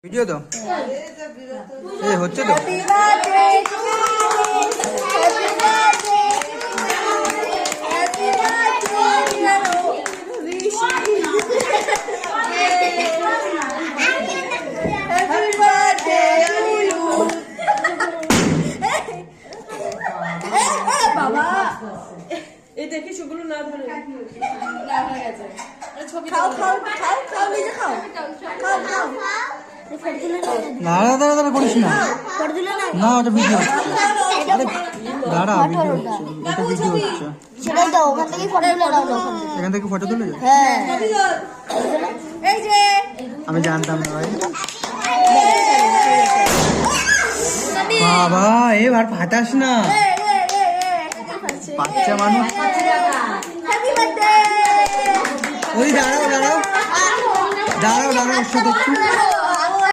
video তো এই হচ্ছে তো বাবা এই দেখি সেগুলো না ধরে না হয়ে গেছে ছবি খাও খাও খাও খাও নিজে খাও খাও খাও দাঁড়া দাঁড়া দাঁড়া করিস না না ওটা ভিডিও হচ্ছে দাঁড়া ভিডিও হচ্ছে ওটা ভিডিও হচ্ছে সেটাই তো ওখান থেকে ফটো তুলে নাও এখান থেকে ফটো তুলে যা হ্যাঁ এই যে আমি জানতাম না ভাই বাবা এবার ফাটাস না বাচ্চা মানুষ ওই দাঁড়াও দাঁড়াও দাঁড়াও দাঁড়াও ওর সাথে একটু